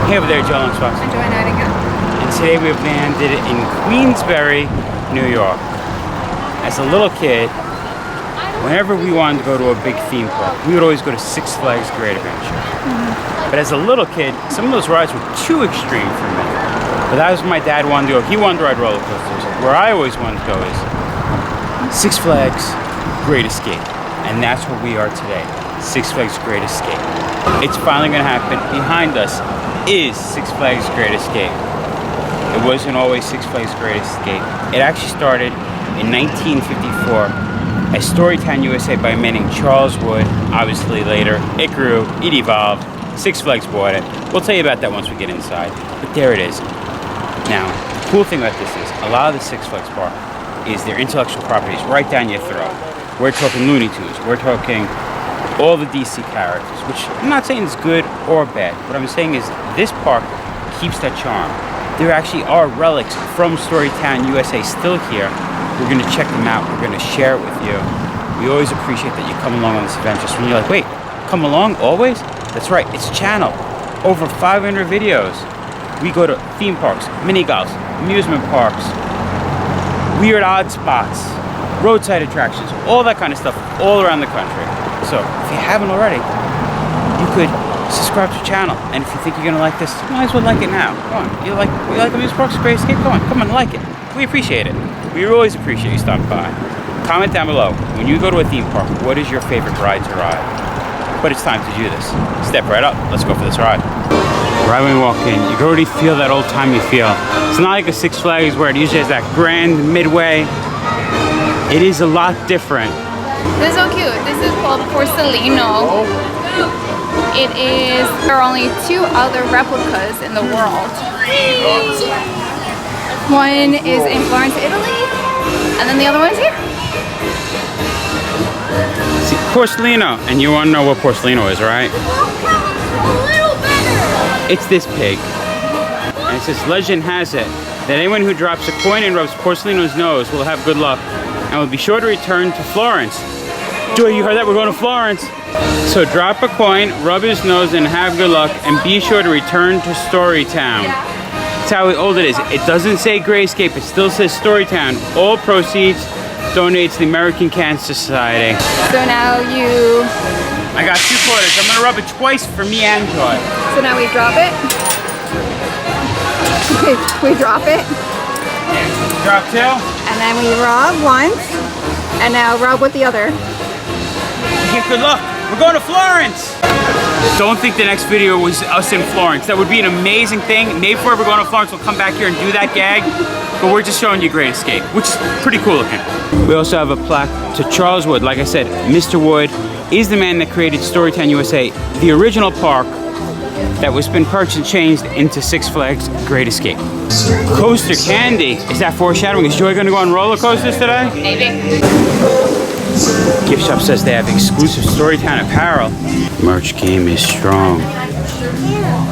Hey over there, Joel and Fox. Enjoy Nightingale. And today we've landed in Queensbury, New York. As a little kid, whenever we wanted to go to a big theme park, we would always go to Six Flags Great Adventure. But as a little kid, some of those rides were too extreme for me. But that was what my dad wanted to go. He wanted to ride roller coasters. Where I always wanted to go is Six Flags Great Escape. And that's where we are today. Six Flags Great Escape. It's finally gonna happen. Behind us is Six Flags Great Escape. It wasn't always Six Flags Great Escape. It actually started in 1954 as Storytown USA by a man named Charles Wood. Obviously later, it grew, it evolved, Six Flags bought it. We'll tell you about that once we get inside, but there it is. Now, the cool thing about this is, a lot of the Six Flags park is their intellectual properties right down your throat. We're talking Looney Tunes, we're talking all the DC characters, which I'm not saying is good or bad. What I'm saying is this park keeps that charm. There actually are relics from Storytown USA still here. We're gonna check them out, we're gonna share it with you. We always appreciate that you come along on this adventure. So when you're like, wait, come along always? That's right, it's a channel. Over 500 videos. We go to theme parks, mini golfs, amusement parks, weird odd spots, roadside attractions, all that kind of stuff all around the country. So if you haven't already, you could subscribe to the channel. And if you think you're gonna like this, you might as well like it now. Come on, you like amusement parks, Great Escape? Come on, like it. We appreciate it. We always appreciate you stopping by. Comment down below, when you go to a theme park, what is your favorite ride to ride? But it's time to do this. Step right up, let's go for this ride. Right when you walk in, you can already feel that old-timey feel. It's not like a Six Flags where it usually has that grand midway. It is a lot different. This is so cute. This is called Porcelino. There are only 2 other replicas in the world. One is in Florence, Italy, and then the other one's here. See, Porcelino, and you want to know what Porcelino is, right? It's this pig. And it says, legend has it that anyone who drops a coin and rubs Porcelino's nose will have good luck and will be sure to return to Florence. Joy, you heard that? We're going to Florence. So drop a coin, rub his nose, and have good luck, and be sure to return to Storytown. That's how old it is. It doesn't say Great Escape, it still says Storytown. All proceeds donated to the American Cancer Society. So now I got 2 quarters. I'm gonna rub it twice for me and Joy. So now we drop it. We drop it. Drop 2. And then we rub once. And now rub with the other. You get good luck. We're going to Florence. Don't think the next video was us in Florence. That would be an amazing thing. Maybe before we're going to Florence, we'll come back here and do that gag. But we're just showing you Great Escape, which is pretty cool looking. We also have a plaque to Charles Wood. Like I said, Mr. Wood is the man that created Storytown USA, the original park that was been purchased and changed into Six Flags Great Escape. Coaster candy. Is that foreshadowing? Is Joy gonna go on roller coasters today? Maybe. Gift shop says they have exclusive Storytown apparel. Merch game is strong.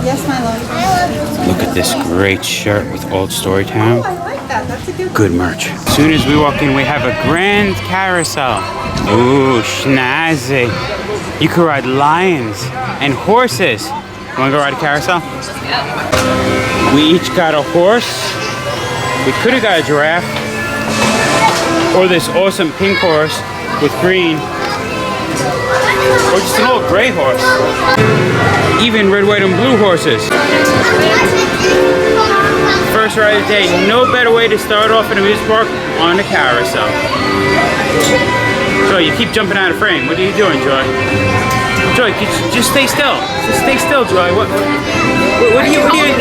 Yes, my love. Look at this great shirt with Old Storytown. Oh, I like that. That's a good merch. As soon as we walk in, we have a grand carousel. Ooh, snazzy. You could ride lions and horses. You wanna go ride a carousel? Yeah. We each got a horse. We could have got a giraffe. Or this awesome pink horse with green. Or just an old gray horse. Even red, white, and blue horses. First ride of the day. No better way to start off an amusement park on a carousel. Joy, you keep jumping out of frame. What are you doing, Joy? Joy, just stay still. Just stay still, Joy. What are you doing?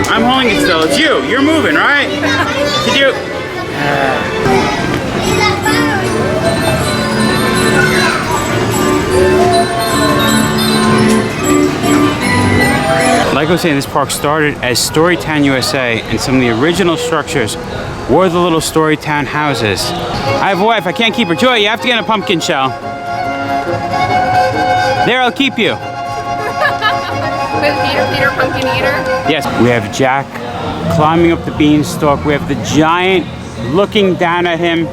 I'm holding it still. It's you. You're moving, right? Did you? Like I was saying, this park started as Storytown USA, and some of the original structures were the little Storytown houses. I have a wife, I can't keep her. Joy, you have to get in a pumpkin shell. There, I'll keep you. With Peter Pumpkin Eater? Yes, we have Jack climbing up the beanstalk. We have the giant looking down at him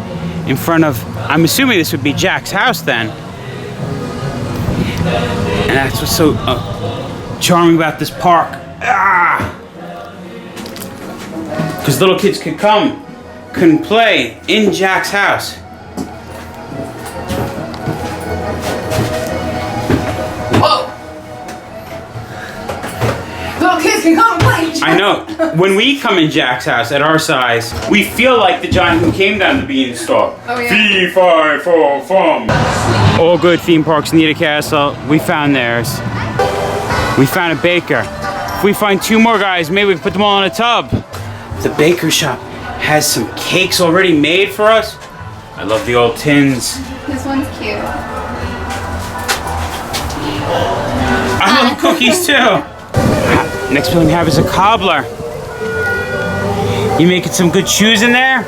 in front of, I'm assuming this would be Jack's house then. And that's what's so charming about this park. Because little kids could come, couldn't play in Jack's house. Whoa! Little kids can come and play. I know. When we come in Jack's house at our size, we feel like the giant who came down the beanstalk. Oh, yeah. Fee, fi, fo, fum. All good theme parks need a castle. We found theirs. We found a baker. If we find 2 more guys, maybe we can put them all in a tub. The baker shop has some cakes already made for us. I love the old tins. This one's cute. I love cookies too. Next building we have is a cobbler. You making some good shoes in there?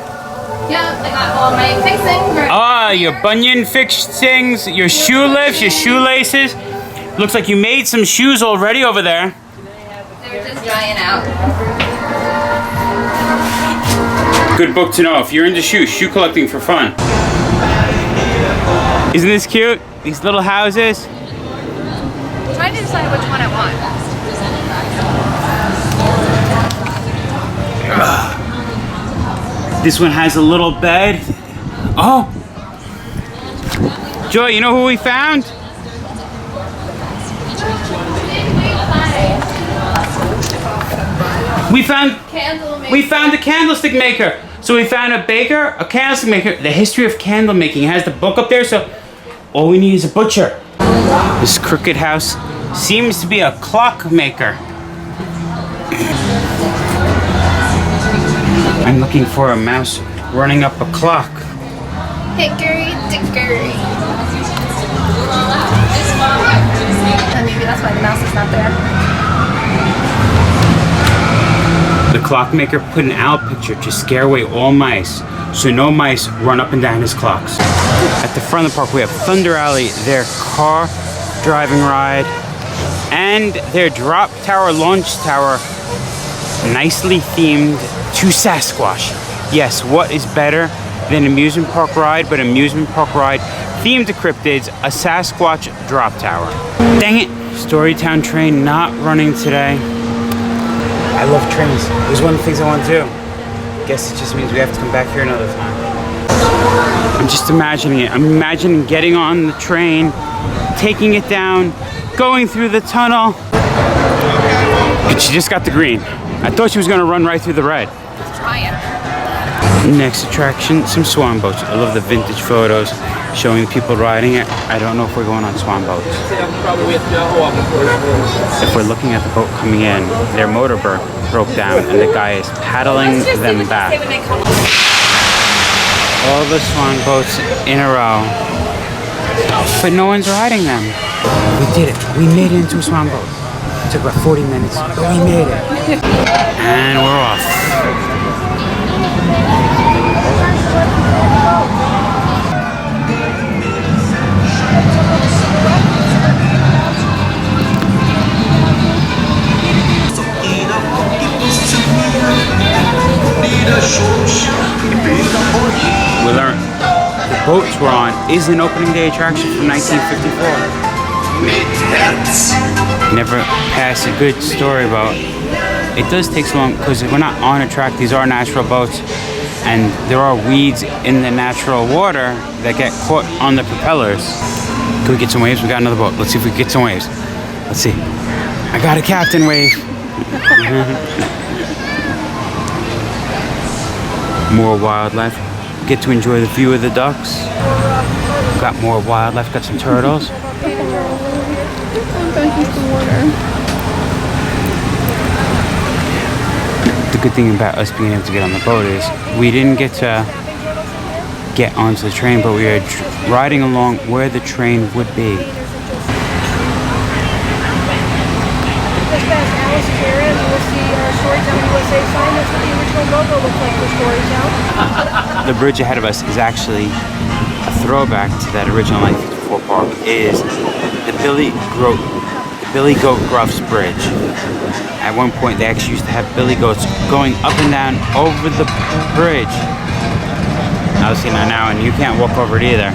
Yeah, I got all my fixings. Ah, your bunion fixings, your shoe lifts, your shoelaces. Looks like you made some shoes already over there. They're just drying out. Good book to know if you're into shoes, shoe collecting for fun. Isn't this cute? These little houses. I'm trying to decide which one I want. This one has a little bed. Oh! Joy, you know who we found? We found a candlestick maker. So we found a baker, a candlestick maker, the history of candle making. It has the book up there, so all we need is a butcher. This crooked house seems to be a clock maker. I'm looking for a mouse running up a clock. Hickory dickory. Maybe that's why the mouse is not there. The clockmaker put an owl picture to scare away all mice, so no mice run up and down his clocks. At the front of the park we have Thunder Alley, their car driving ride, and their drop tower, launch tower, nicely themed to Sasquatch. Yes, what is better than amusement park ride, but amusement park ride themed to cryptids, a Sasquatch drop tower. Dang it, Storytown train not running today. I love trains. It was one of the things I want to do. Guess it just means we have to come back here another time. I'm just imagining it. I'm imagining getting on the train, taking it down, going through the tunnel. But she just got the green. I thought she was going to run right through the red. Trying. Next attraction, some swan boats. I love the vintage photos showing the people riding it. I don't know if we're going on swan boats. If we're looking at the boat coming in, their motor broke down and the guy is paddling them back. All the swan boats in a row, but no one's riding them. We did it. We made it into a swan boat. It took about 40 minutes, but we made it. And we're off. We learned the boats we're on is an opening day attraction from 1954. Never pass a good story boat. It does take so long because we're not on a track. These are natural boats, and there are weeds in the natural water that get caught on the propellers. Can we get some waves? We got another boat. Let's see if we can get some waves. Let's see. I got a captain wave. More wildlife. Get to enjoy the view of the ducks. Got more wildlife. Got some turtles. The good thing about us being able to get on the boat is we didn't get to get onto the train, but we were riding along where the train would be. Just past Alice Karen, you will see our Storytown USA sign. That's what the original logo looked like for Storytown. The bridge ahead of us is actually a throwback to that original 1954 park. It is the Billy Goat Gruff's Bridge. At one point, they actually used to have billy goats going up and down over the bridge. Obviously not now, and you can't walk over it either.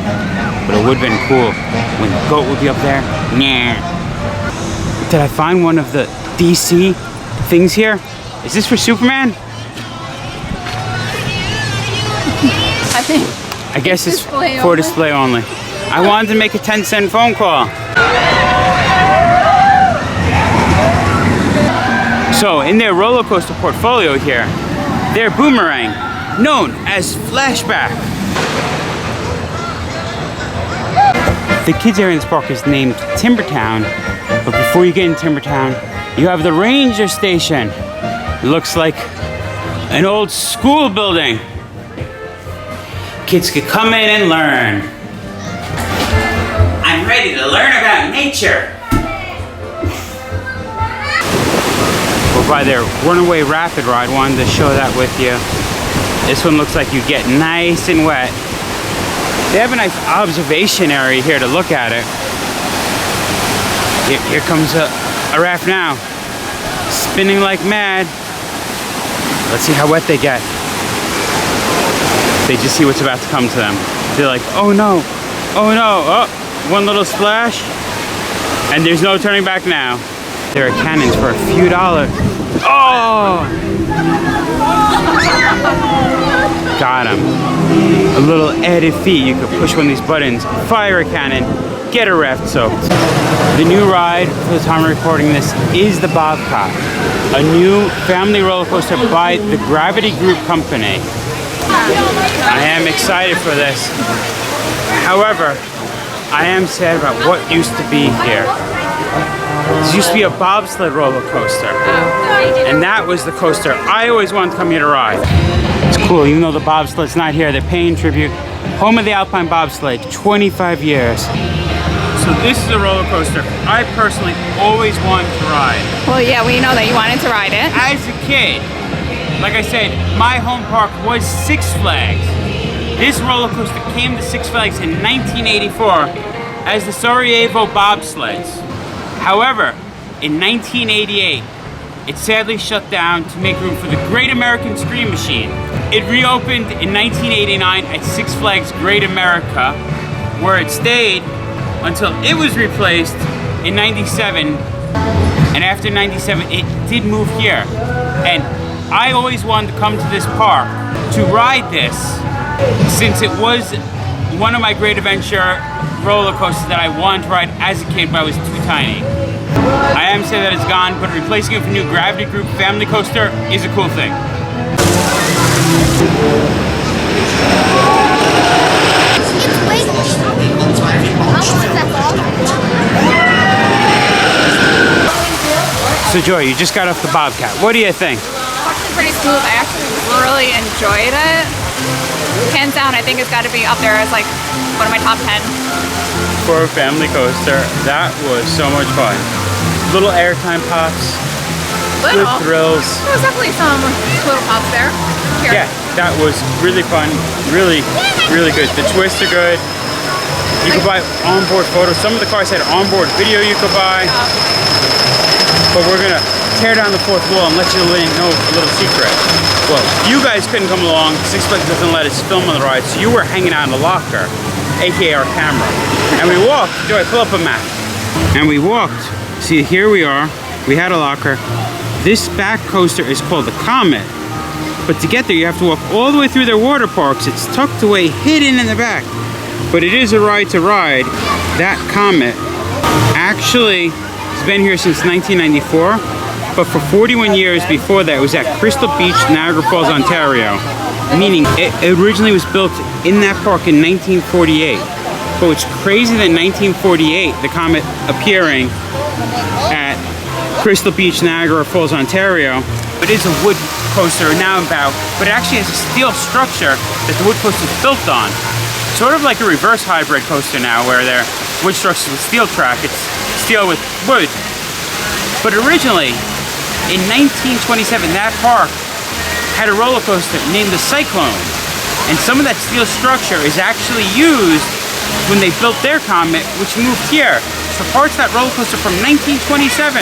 But it would have been cool when the goat would be up there. Nah. Did I find one of the DC things here. Is this for Superman? I think. I guess it's Display for only. display only. I wanted to make a 10-cent phone call. So in their roller coaster portfolio here, their Boomerang, known as Flashback. The kids area in this park is named Timbertown, but before you get in Timbertown, you have the Ranger Station. It looks like an old school building. Kids could come in and learn. I'm ready to learn about nature. We're by their Runaway Rapid Ride. Wanted to show that with you. This one looks like you get nice and wet. They have a nice observation area here to look at it. Here comes a raft now. Spinning like mad. Let's see how wet they get. They just see what's about to come to them. They're like, oh no, oh no, oh, one little splash, and there's no turning back now. There are cannons for a few dollars. Oh! Got him. A little added fee. You could push one of these buttons, fire a cannon, get a raft soaked. The new ride for the time of recording this is the Bobcat, a new family roller coaster by the Gravity Group Company. I am excited for this. However, I am sad about what used to be here. This used to be a bobsled roller coaster. And that was the coaster I always wanted to come here to ride. It's cool, even though the bobsled's not here, they're paying tribute. Home of the Alpine Bobsled, 25 years. So this is a roller coaster I personally always wanted to ride. Well, yeah, we know that you wanted to ride it. As a kid, like I said, my home park was Six Flags. This roller coaster came to Six Flags in 1984 as the Sarajevo Bobsleds. However, in 1988, it sadly shut down to make room for the Great American Scream Machine. It reopened in 1989 at Six Flags Great America, where it stayed until it was replaced in 97. And after 97, it did move here. And I always wanted to come to this park to ride this, since it was one of my great adventure roller coasters that I wanted to ride as a kid, but I was too tiny. I am sad that it's gone, but replacing it with a new Gravity Group family coaster is a cool thing. So Joy, you just got off the Bobcat. What do you think? It's pretty smooth. I actually really enjoyed it. Hands down, I think it's got to be up there as like one of my top 10. For a family coaster, that was so much fun. Little airtime pops, good thrills. There was definitely some little pops there. Here. Yeah, that was really fun, really, really good. The twists are good. You could buy onboard photos. Some of the cars had onboard video you could buy. But we're gonna tear down the fourth wall and let you know a little secret. Well, you guys couldn't come along. Six Flags doesn't let us film on the ride, so you were hanging out in the locker, aka our camera. And we walked. Joy, pull up a map. And we walked. See, here we are. We had a locker. This back coaster is called the Comet. But to get there, you have to walk all the way through their water parks. It's tucked away, hidden in the back. But it is a ride to ride. That Comet actually has been here since 1994. But for 41 years before that, it was at Crystal Beach, Niagara Falls, Ontario. Meaning, it originally was built in that park in 1948. But it's crazy that in 1948, the Comet appearing at Crystal Beach, Niagara Falls, Ontario. It is a wood coaster now about, but it actually has a steel structure that the wood coaster is built on. Sort of like a reverse hybrid coaster now, where their wood structure is steel track. It's steel with wood. But originally, in 1927, that park had a roller coaster named the Cyclone. And some of that steel structure is actually used when they built their Comet, which moved here. So parts of that roller coaster from 1927.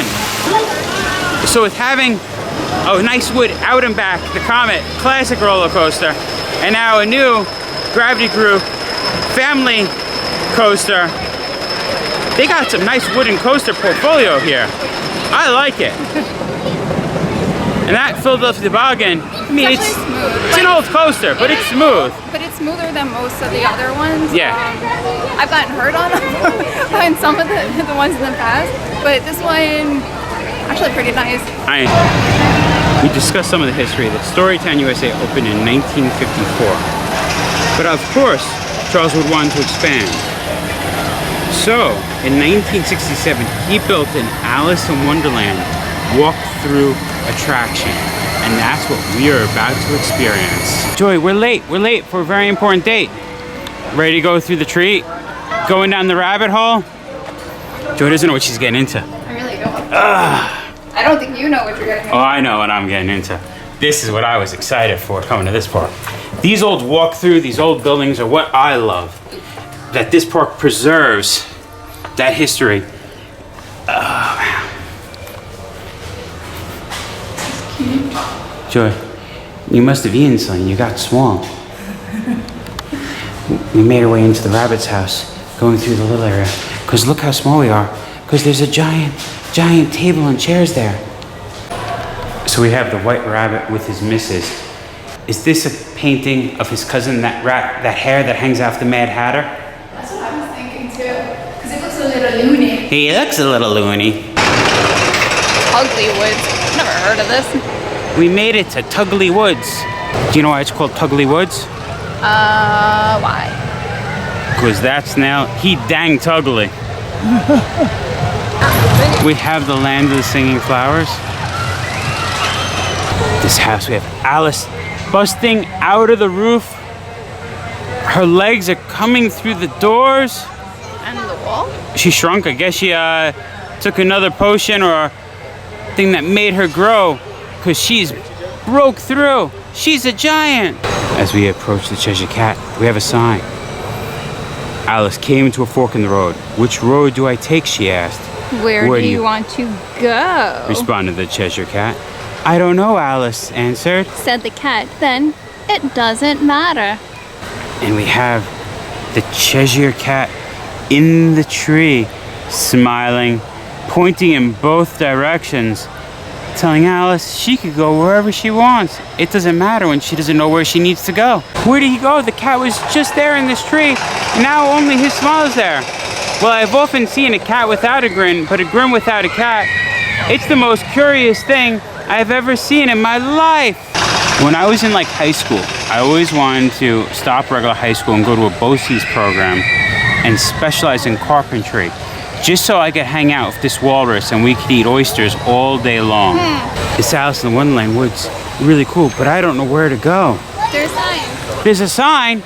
So with having a nice wood out and back, the Comet, classic roller coaster, and now a new Gravity Group family coaster, they got some nice wooden coaster portfolio here. I like it. And that Philadelphia Toboggan, I mean, It's actually smooth. it's an old coaster, but it's smooth. But it's smoother than most of the other ones. Yeah. I've gotten hurt on on some of the ones in the past, but this one actually pretty nice. We discussed some of the history that Storytown USA opened in 1954. But of course, Charles would want to expand. So, in 1967, he built an Alice in Wonderland walk-through attraction. And that's what we are about to experience. Joy, we're late. We're late for a very important date. Ready to go through the treat? Going down the rabbit hole? Joy doesn't know what she's getting into. I really don't. I don't think you know what you're getting. Oh, I know what I'm getting into. This is what I was excited for coming to this park. These old walk-through, these old buildings are what I love. That this park preserves that history. Joy, you must have eaten something. You got small. We made our way into the rabbit's house, going through the little area. Because look how small we are. Because there's a giant table and chairs there. So we have the white rabbit with his missus. Is this a painting of his cousin, that hair that hangs off the Mad Hatter? That's what I was thinking too. Because it looks a little loony. He looks a little loony. Ugly Woods. Never heard of this. We made it to Tuggly Woods. Do you know why it's called Tuggly Woods? Why? Because that's now he dang Tuggly. We have the land of the singing flowers. This house, we have Alice busting out of the roof. Her legs are coming through the doors. And the wall? She shrunk. I guess she took another potion or thing that made her grow. Because she's broke through. She's a giant. As we approach the Cheshire Cat, we have a sign. Alice came to a fork in the road. Which road do I take, she asked. Where do you want to go? Responded the Cheshire Cat. I don't know, Alice answered. Said the cat. Then it doesn't matter. And we have the Cheshire Cat in the tree, smiling, pointing in both directions, telling Alice she could go wherever she wants. It doesn't matter when she doesn't know where she needs to go. Where did he go? The cat was just there in this tree. Now only his smile is there. Well, I've often seen a cat without a grin, but a grin without a cat. It's the most curious thing I've ever seen in my life. When I was in high school, I always wanted to stop regular high school and go to a BOCES program and specialize in carpentry, just so I could hang out with this walrus and we could eat oysters all day long. This Alice in the Wonderland Woods, really cool, but I don't know where to go. There's signs. There's a sign.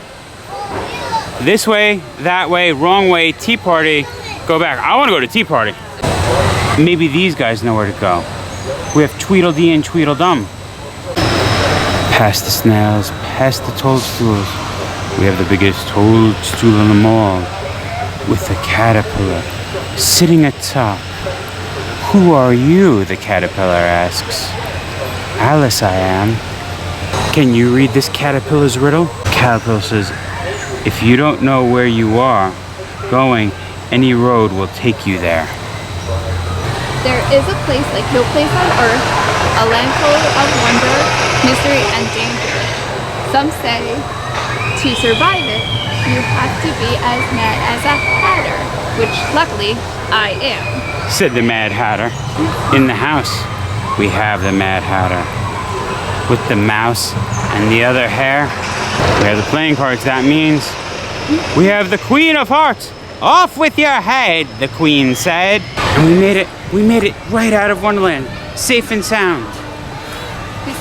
This way, that way, wrong way, tea party, go back. I want to go to tea party. Maybe these guys know where to go. We have Tweedledee and Tweedledum. Past the snails, past the toadstools. We have the biggest toadstool in the mall with the caterpillar sitting atop. Who are you? The caterpillar asks. Alice, I am. Can you read this caterpillar's riddle? Caterpillar says, if you don't know where you are going, any road will take you there. There is a place like no place on earth, a land full of wonder, mystery, and danger. Some say to survive it, you have to be as mad as a hatter, which luckily I am. Said the Mad Hatter. In the house, we have the Mad Hatter. With the mouse and the other hair, we have the playing cards. That means we have the Queen of Hearts. Off with your head, the Queen said. And we made it. We made it right out of Wonderland, safe and sound.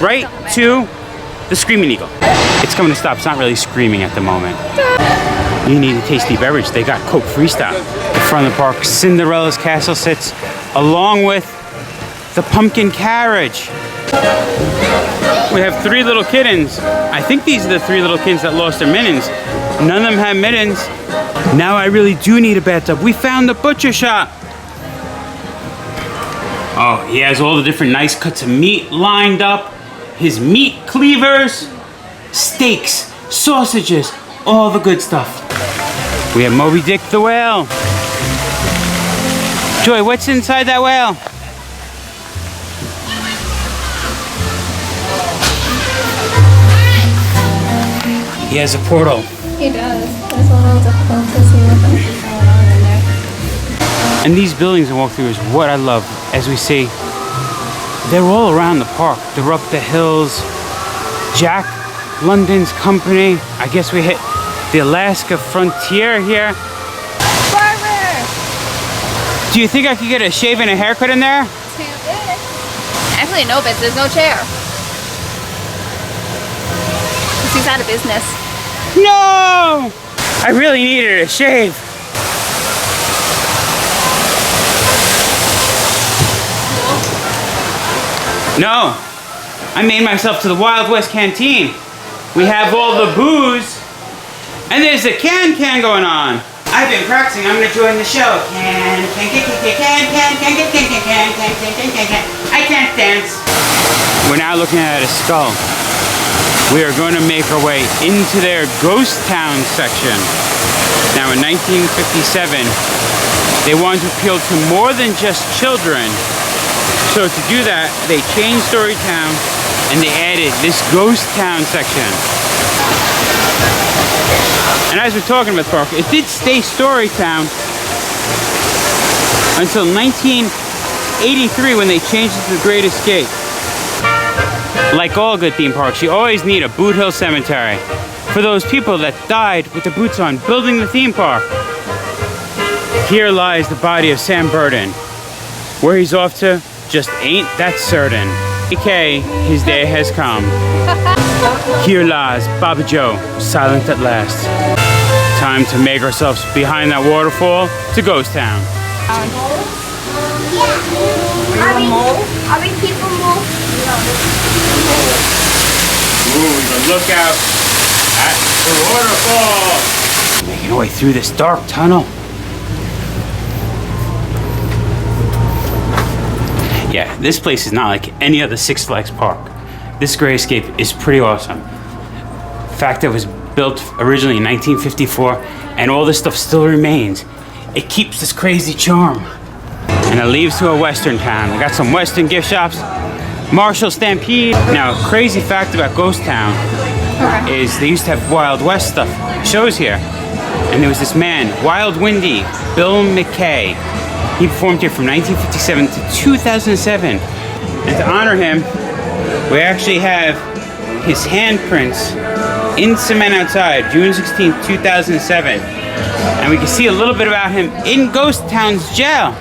Right to the Screaming Eagle. It's coming to stop. It's not really screaming at the moment. You need a tasty beverage. They got Coke Freestyle. In front of the park, Cinderella's castle sits, along with the pumpkin carriage. We have 3 little kittens. I think these are the 3 little kittens that lost their mittens. None of them have mittens. Now I really do need a bathtub. We found the butcher shop. Oh, he has all the different nice cuts of meat lined up. His meat cleavers, steaks, sausages, all the good stuff. We have Moby Dick the whale. Joy, what's inside that whale? He has a portal. He does. It's a little difficult to see what the heck is going on in there. And these buildings I walk through is what I love. As we see, they're all around the park. They're up the hills. Jack London's company. I guess we hit the Alaska frontier here. Do you think I could get a shave and a haircut in there? Actually, no, but there's no chair. He's out of business. No! I really needed a shave. No, I made myself to the Wild West Canteen. We have all the booze, and there's a can going on. I've been practicing. I'm gonna join the show. Can. I can't dance. We're now looking at a skull. We are going to make our way into their ghost town section. Now, in 1957, they wanted to appeal to more than just children. So to do that, they changed Storytown and they added this ghost town section. And as we're talking about the park, it did stay Storytown until 1983 when they changed it to the Great Escape. Like all good theme parks, you always need a Boot Hill Cemetery for those people that died with their boots on building the theme park. Here lies the body of Sam Burden. Where he's off to just ain't that certain. Okay, his day has come. Here lies Baba Joe, silent at last. Time to make ourselves behind that waterfall to Ghost Town. Are we people move? Ooh, we can look out at the waterfall. Making our way through this dark tunnel. Yeah, this place is not like any other Six Flags park. This Great Escape is pretty awesome. In fact, it was built originally in 1954, and all this stuff still remains. It keeps this crazy charm. And it leads to a western town. We got some western gift shops. Marshall Stampede. Now, a crazy fact about Ghost Town is they used to have Wild West stuff, shows here. And there was this man, Wild Windy, Bill McKay. He performed here from 1957 to 2007. And to honor him, we actually have his handprints in cement outside, June 16, 2007. And we can see a little bit about him in Ghost Town's jail.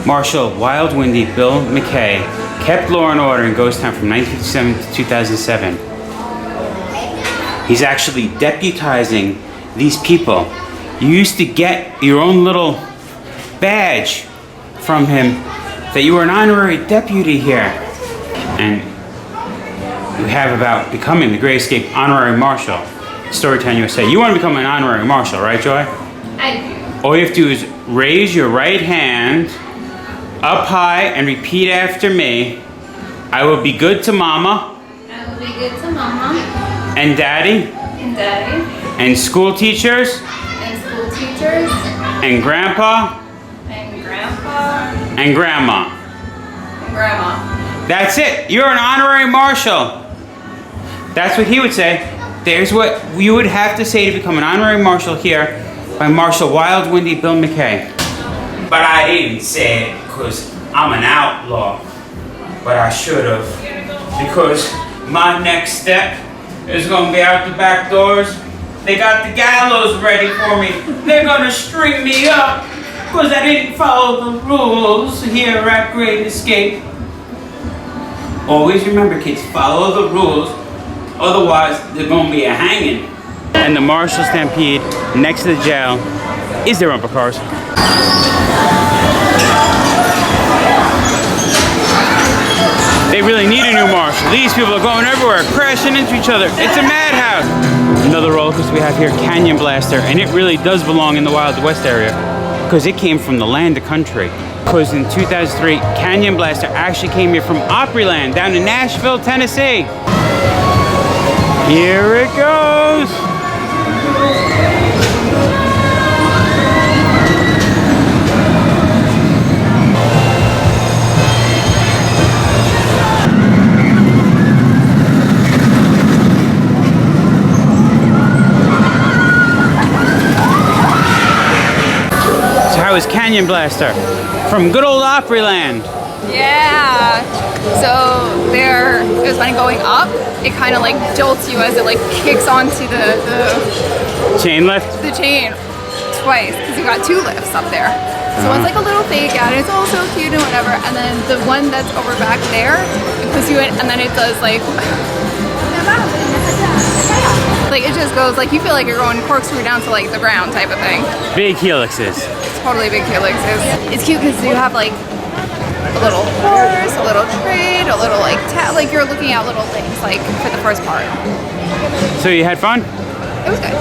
Marshal Wild Windy Bill McKay kept law and order in Ghost Town from 1957 to 2007. He's actually deputizing these people. You used to get your own little badge from him that you were an honorary deputy here. And you have about becoming the Great Escape Honorary Marshal, Storytown USA. You want to become an honorary marshal, right, Joy? I do. All you have to do is raise your right hand up high and repeat after me. I will be good to Mama. I will be good to Mama. And Daddy. And Daddy. And school teachers. And school teachers. And Grandpa. And Grandpa. And Grandma. And Grandma. That's it. You're an honorary marshal. That's what he would say. There's what you would have to say to become an honorary marshal here by Marshal Wild Windy Bill McKay. But I didn't say it because I'm an outlaw. But I should have. Because my next step is going to be out the back doors. They got the gallows ready for me. They're going to string me up because I didn't follow the rules here at Great Escape. Always remember, kids, follow the rules. Otherwise, there's going to be a hanging. And the Marshall Stampede next to the jail is their bumper cars. They really need a new marshal. These people are going everywhere, crashing into each other. It's a madhouse. Another roller coaster we have here, Canyon Blaster, and it really does belong in the Wild West area because it came from the land of country. Because in 2003, Canyon Blaster actually came here from Opryland down in Nashville, Tennessee. Here it goes. Canyon Blaster from good old Opryland. Yeah. So there, it was funny going up. It kind of like jolts you as it like kicks onto the Chain lift? the chain twice because you got 2 lifts up there. So one's like a little fake out, and it's all so cute and whatever. And then the one that's over back there, it puts you in, and then it does like it just goes like you feel like you're going corkscrew down to like the ground type of thing. Big helixes. Totally big helixes. It's cute because you have like a little horse, a little trade, a little like like you're looking at little things like for the first part. So you had fun? It was good.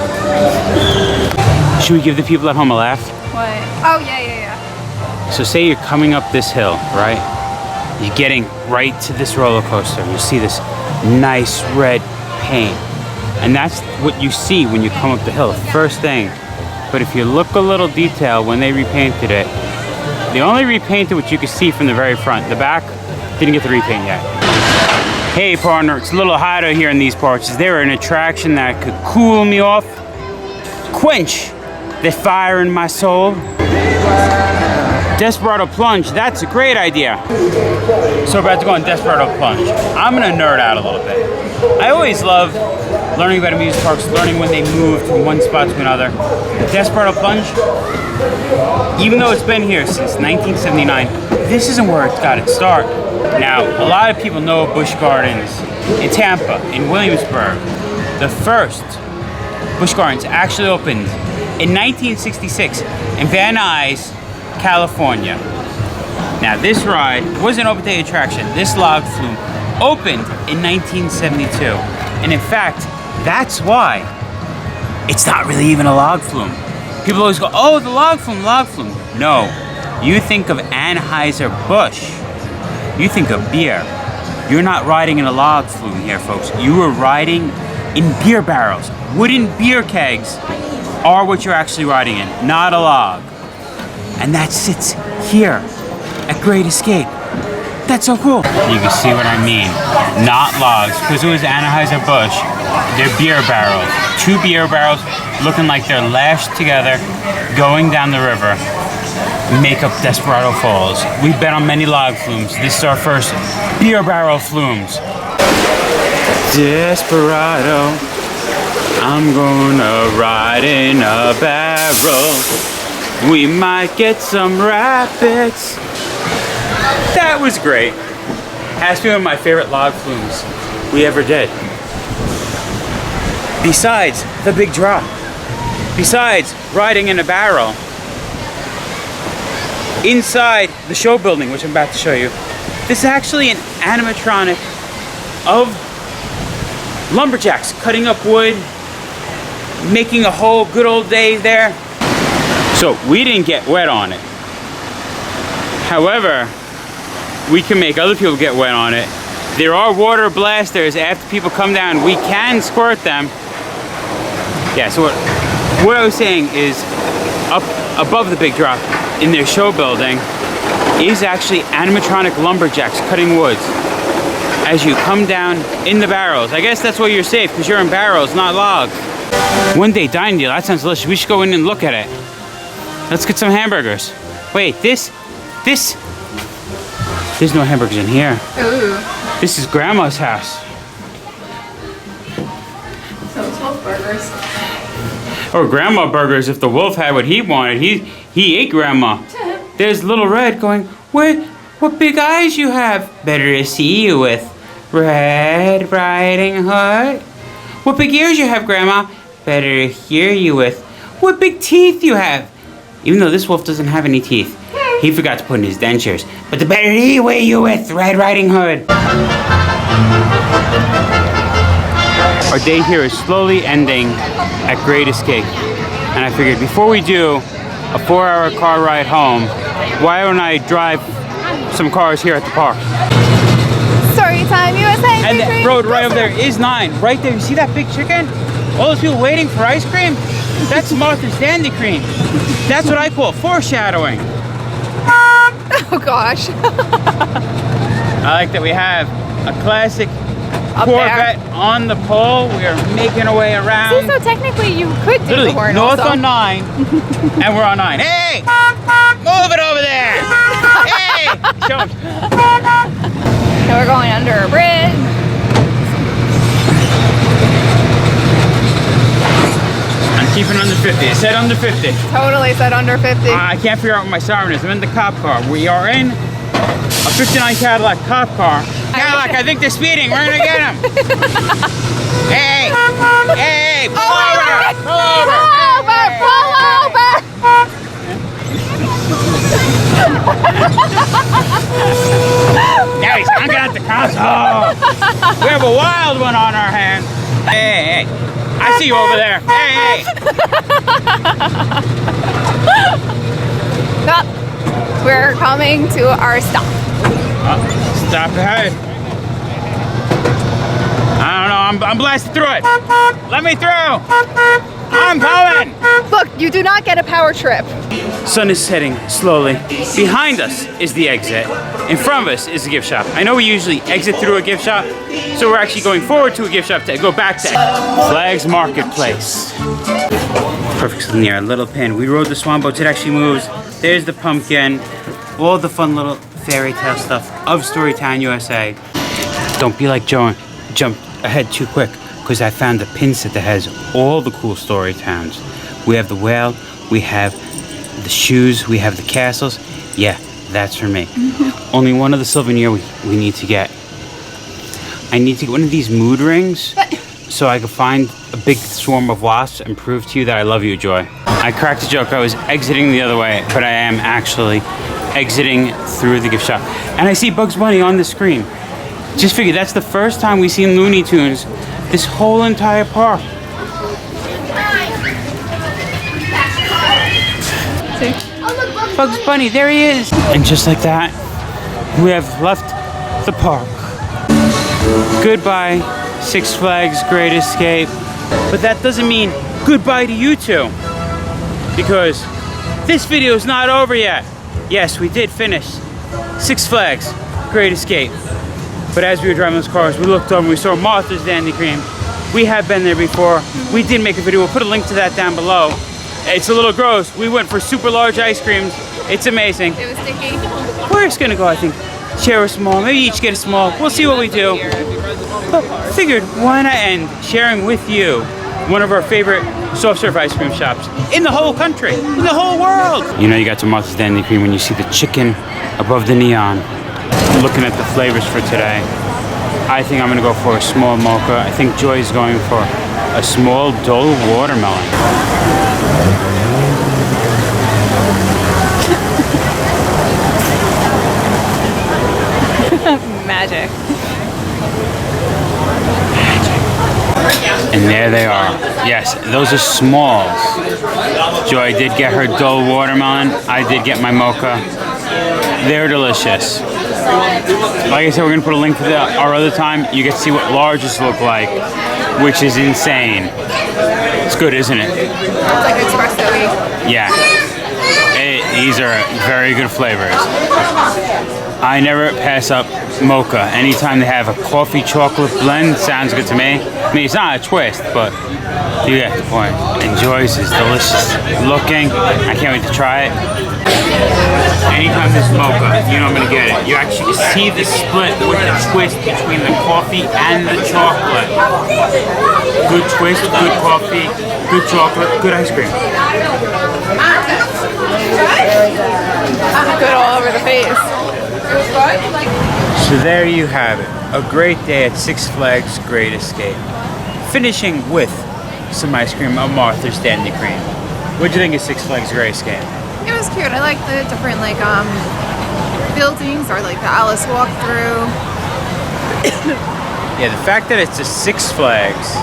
Should we give the people at home a laugh? What? Oh yeah. So say you're coming up this hill, right? You're getting right to this roller coaster. You see this nice red paint. And that's what you see when you come up the hill, first thing. But if you look a little detail, when they repainted it, they only repainted what you could see from the very front. The back didn't get the repaint yet. Hey partner, it's a little hotter here in these parts. Is there an attraction that could cool me off? Quench the fire in my soul? Desperado Plunge, that's a great idea. So we're about to go on Desperado Plunge. I'm gonna nerd out a little bit. I always love learning about amusement parks, learning when they move from one spot to another. Desperado Plunge, even though it's been here since 1979, this isn't where it got its start. Now, a lot of people know Busch Gardens in Tampa, in Williamsburg. The first Busch Gardens actually opened in 1966 in Van Nuys, California. Now this ride was an open day attraction. This log flume opened in 1972. And in fact, that's why it's not really even a log flume. People always go, oh, the log flume, log flume. No, you think of Anheuser-Busch. You think of beer. You're not riding in a log flume here, folks. You are riding in beer barrels. Wooden beer kegs are what you're actually riding in, not a log. And that sits here at Great Escape. That's so cool. You can see what I mean. Not logs, because it was Anheuser-Busch. They're beer barrels. 2 beer barrels looking like they're lashed together, going down the river. Make up Desperado Falls. We've been on many log flumes. This is our first beer barrel flumes. Desperado, I'm gonna ride in a barrel. We might get some rapids. That was great. Has to be one of my favorite log flumes we ever did. Besides the big drop. Besides riding in a barrel. Inside the show building, which I'm about to show you, this is actually an animatronic of lumberjacks cutting up wood, making a whole good old day there. So we didn't get wet on it. However, we can make other people get wet on it. There are water blasters after people come down. We can squirt them. Yeah, so what I was saying is up above the big drop in their show building is actually animatronic lumberjacks cutting woods as you come down in the barrels. I guess that's why you're safe, because you're in barrels, not logs. One day dining deal, that sounds delicious. We should go in and look at it. Let's get some hamburgers. Wait, there's no hamburgers in here. Ooh. This is Grandma's house. So it's wolf burgers. Or Grandma burgers if the wolf had what he wanted. He ate Grandma. There's Little Red going, what big eyes you have. Better to see you with. Red Riding Hood. What big ears you have, Grandma. Better to hear you with. What big teeth you have. Even though this wolf doesn't have any teeth. He forgot to put in his dentures. But the better to hear you with, Red Riding Hood. Our day here is slowly ending at Great Escape. And I figured before we do a 4-hour car ride home, why don't I drive some cars here at the park? Storytime USA. And the road right over there is 9. Right there, you see that big chicken? All those people waiting for ice cream? That's Martha's Dandy Cream. That's what I call foreshadowing. Oh gosh. I like that we have a classic Up Corvette on the pole. We are making our way around. See, so technically you could do Literally, the horn north also. on 9, and we're on 9. Hey! Move it over there. Hey, show 'em. Now we're going under a bridge. I'm keeping under 50. It said under 50. Totally said under 50. I can't figure out what my siren is. I'm in the cop car. We are in a 59 Cadillac cop car. Cadillac, I think they're speeding. We're gonna get them. Hey, hey, pull over, pull over. Pull over! Now he's honking at the cops. Oh, we have a wild one on our hands. Hey, hey, I see you over there. Hey, hey. Stop. We're coming to our stop. Stop ahead. I don't know, I'm blasting through it. Let me through. I'm coming. Look, you do not get a power trip. Sun is setting slowly. Behind us is the exit. In front of us is the gift shop. I know we usually exit through a gift shop, so we're actually going forward to a gift shop to go back to Flags Marketplace. Perfectly near our little pin. We rode the swan boats, it actually moves. There's the pumpkin. All the fun little fairy tale stuff of Storytown USA. Don't be like Joe and jump ahead too quick, because I found a pin set that has all the cool story towns. We have the whale, we have the shoes, we have the castles. Yeah, that's for me. Only one of the souvenir we need to get. I need to get one of these mood rings so I can find a big swarm of wasps and prove to you that I love you, Joy. I cracked a joke. I was exiting the other way, but I am actually exiting through the gift shop. And I see Bugs Bunny on the screen. Just figure that's the first time we've seen Looney Tunes this whole entire park. See? Bugs Bunny, there he is. And just like that, we have left the park. Goodbye, Six Flags Great Escape. But that doesn't mean goodbye to you two, because this video is not over yet. Yes, we did finish Six Flags Great Escape. But as we were driving those cars, we looked over and we saw Martha's Dandy Cream. We have been there before. We did make a video. We'll put a link to that down below. It's a little gross. We went for super large ice creams. It's amazing. It was sticky. We're just gonna go, I think, share a small. Maybe each get a small. We'll see what we do. But figured, why not end sharing with you one of our favorite soft serve ice cream shops in the whole country, in the whole world. You know you got to Martha's Dandy Cream when you see the chicken above the neon. Looking at the flavors for today, I think I'm gonna go for a small mocha. I think Joy's going for a small Dole watermelon. Magic. And there they are. Yes, those are smalls. Joy did get her Dole watermelon. I did get my mocha. They're delicious. Like I said, we're gonna put a link to our other time. You get to see what larges look like, which is insane. It's good, isn't it? It's like espresso-y. Yeah. These are very good flavors. I never pass up mocha. Anytime they have a coffee chocolate blend, sounds good to me. I mean, it's not a twist, but you get the point. And Joy's is delicious looking. I can't wait to try it. Anytime there's mocha, you know I'm gonna get it. You actually see the split with the twist between the coffee and the chocolate. Good twist, good coffee, good chocolate, good ice cream. Good all over the face. So there you have it. A great day at Six Flags Great Escape. Finishing with some ice cream of Martha's Dandy Cream. What'd you think of Six Flags Great Escape? It was cute. I like the different buildings, or like the Alice walkthrough. Yeah, the fact that it's a Six Flags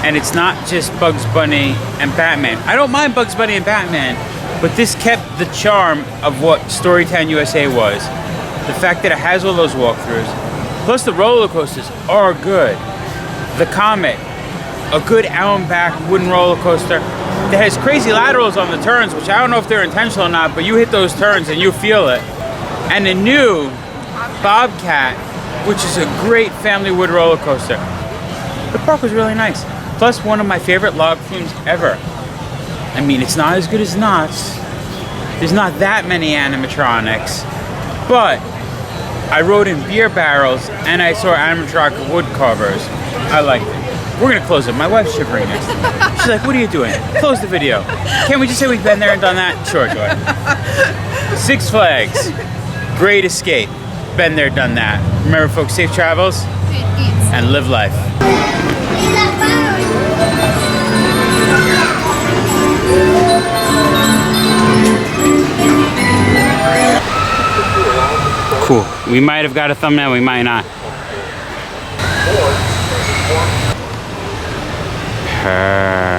and it's not just Bugs Bunny and Batman. I don't mind Bugs Bunny and Batman, but this kept the charm of what Storytown USA was. The fact that it has all those walkthroughs, plus the roller coasters are good. The Comet, a good hour and back wooden roller coaster that has crazy laterals on the turns, which I don't know if they're intentional or not, but you hit those turns and you feel it. And the new Bobcat, which is a great family wood roller coaster. The park was really nice. Plus one of my favorite log flumes ever. I mean, it's not as good as Knott's, there's not that many animatronics, but I rode in beer barrels and I saw animatronic wood carvers. I liked it. We're gonna close it. My wife's shivering next to me. She's like, what are you doing? Close the video. Can't we just say we've been there and done that? Sure, Joy. Six Flags. Great escape. Been there, done that. Remember, folks, safe travels and live life. Cool. We might have got a thumbnail, we might not. Perfect.